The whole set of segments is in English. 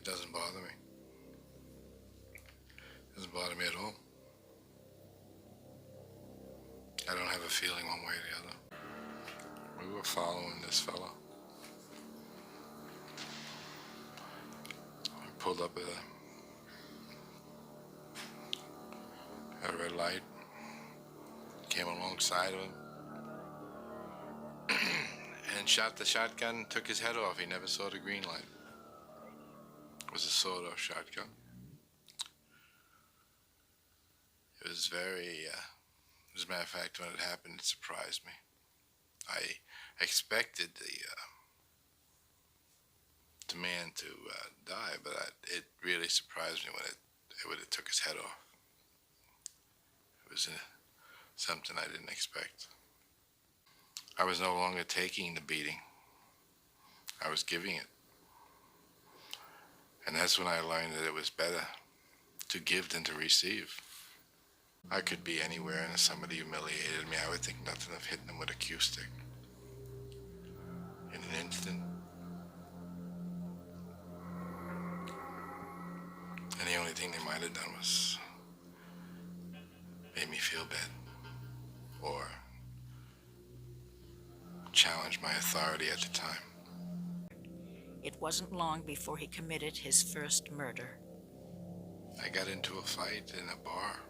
It doesn't bother me. It doesn't bother me at all. I don't have a feeling one way or the other. We were following this fellow. We pulled up at a red light, came alongside of him, and shot the shotgun, took his head off. He never saw the green light. It was a sawed-off shotgun. It was very, as a matter of fact, when it happened, it surprised me. I expected the man to die, but it really surprised me when it took his head off. It was something I didn't expect. I was no longer taking the beating. I was giving it. And that's when I learned that it was better to give than to receive. I could be anywhere, and if somebody humiliated me, I would think nothing of hitting them with a cue stick. In an instant. And the only thing they might have done was made me feel bad. Or challenge my authority at the time. It wasn't long before he committed his first murder. I got into a fight in a bar.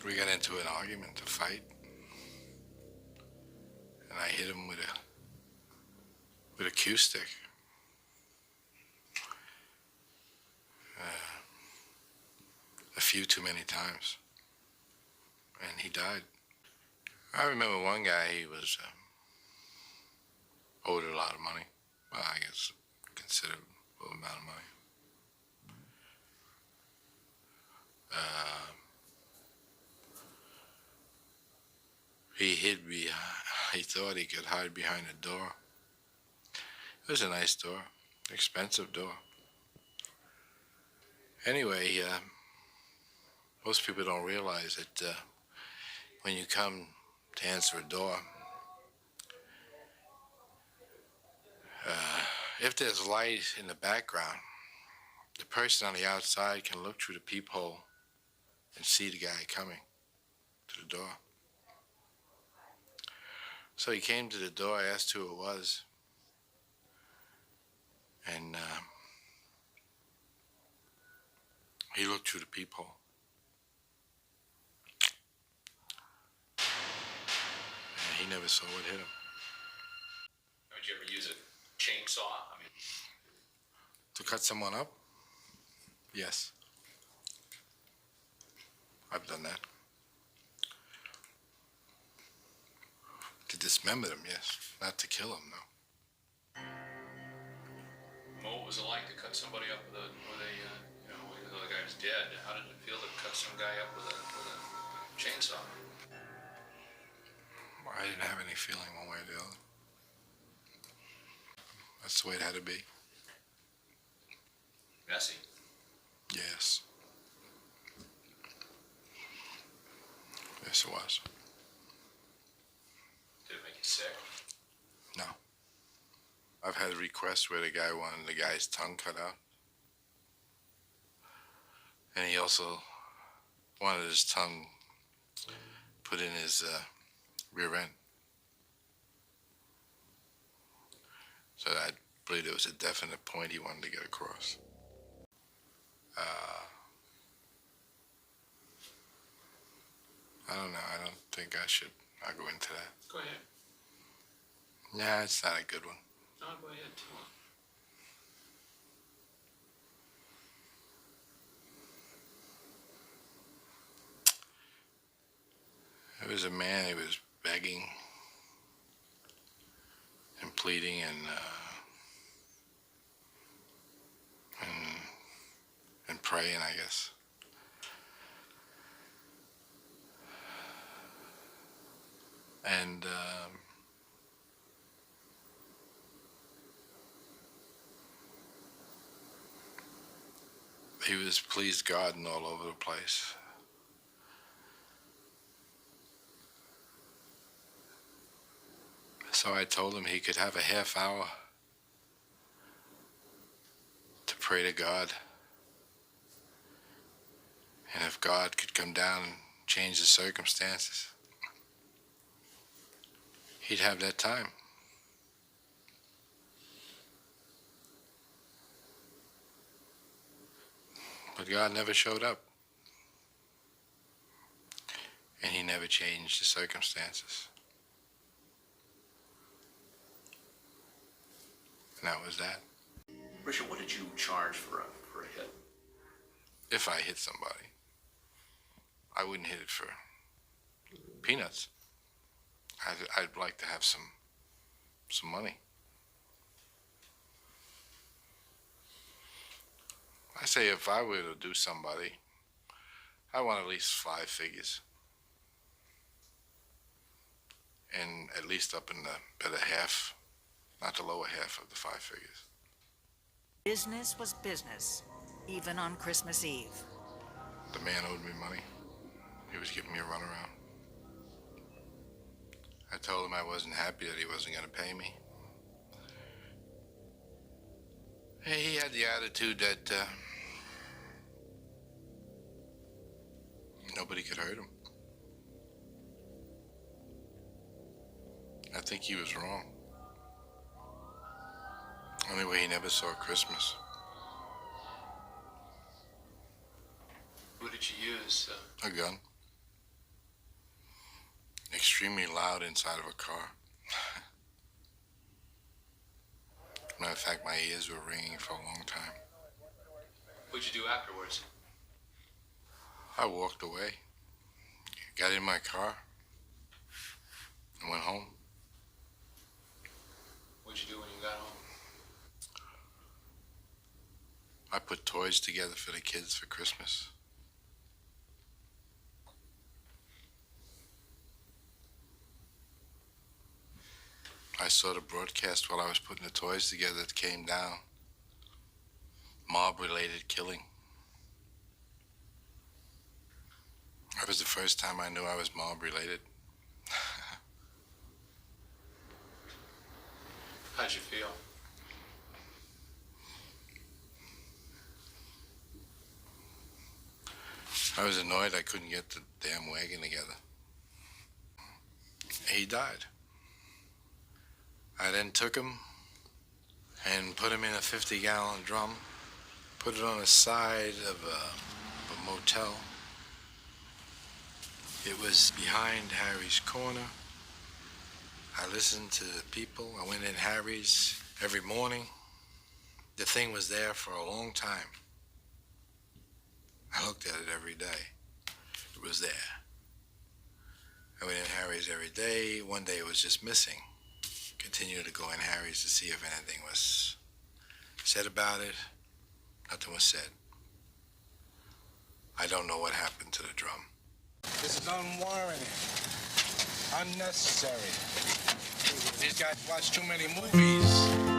We got into an argument, a fight. And I hit him with a cue stick. A few too many times. And he died. I remember one guy, he was owed a lot of money. Well, I guess considerable amount of money. He thought he could hide behind a door. It was a nice door, expensive door. Anyway, most people don't realize that when you come to answer a door, if there's light in the background, the person on the outside can look through the peephole and see the guy coming to the door. So he came to the door, I asked who it was, and he looked through the peephole. And he never saw what hit him. Would you ever use a chainsaw? To cut someone up? Yes. I've done that. To dismember them, yes. Not to kill them, no. Mo, what was it like to cut somebody up with a when the guy was dead? How did it feel to cut some guy up with a chainsaw? I didn't have any feeling one way or the other. That's the way it had to be. Messy. Yes. Yes, it was. Did it make you sick? No. I've had requests where the guy wanted the guy's tongue cut out. And he also wanted his tongue put in his rear end. So I believe there was a definite point he wanted to get across. I don't know. I don't think I'll go into that. Go ahead. Yeah, it's not a good one. No, go ahead. Tell him. There was a man, he was begging and pleading and praying, I guess. And he was pleased God and all over the place. So I told him he could have a half hour to pray pray to God. And if God could come down and change the circumstances, he'd have that time. But God never showed up. And he never changed the circumstances. And that was that. Richard, what did you charge for a hit? If I hit somebody, I wouldn't hit it for peanuts. I'd like to have some money. I say if I were to do somebody, I want at least 5 figures. And at least up in the better half, not the lower half of the 5 figures. Business was business, even on Christmas Eve. The man owed me money. He was giving me a runaround. I told him I wasn't happy that he wasn't going to pay me. He had the attitude that nobody could hurt him. I think he was wrong. Anyway, he never saw Christmas. What did you use? A gun. Extremely loud inside of a car. Matter of fact, my ears were ringing for a long time. What'd you do afterwards? I walked away, got in my car, and went home. What'd you do when you got home? I put toys together for the kids for Christmas. I saw the broadcast while I was putting the toys together that came down. Mob-related killing. That was the first time I knew I was mob-related. How'd you feel? I was annoyed I couldn't get the damn wagon together. He died. I then took him and put him in a 50-gallon drum, put it on the side of a motel. It was behind Harry's Corner. I listened to the people. I went in Harry's every morning. The thing was there for a long time. I looked at it every day. It was there. I went in Harry's every day. One day it was just missing. Continued to go in Harry's to see if anything was said about it. Nothing was said. I don't know what happened to the drum. This is unwarranted, unnecessary. These guys watch too many movies.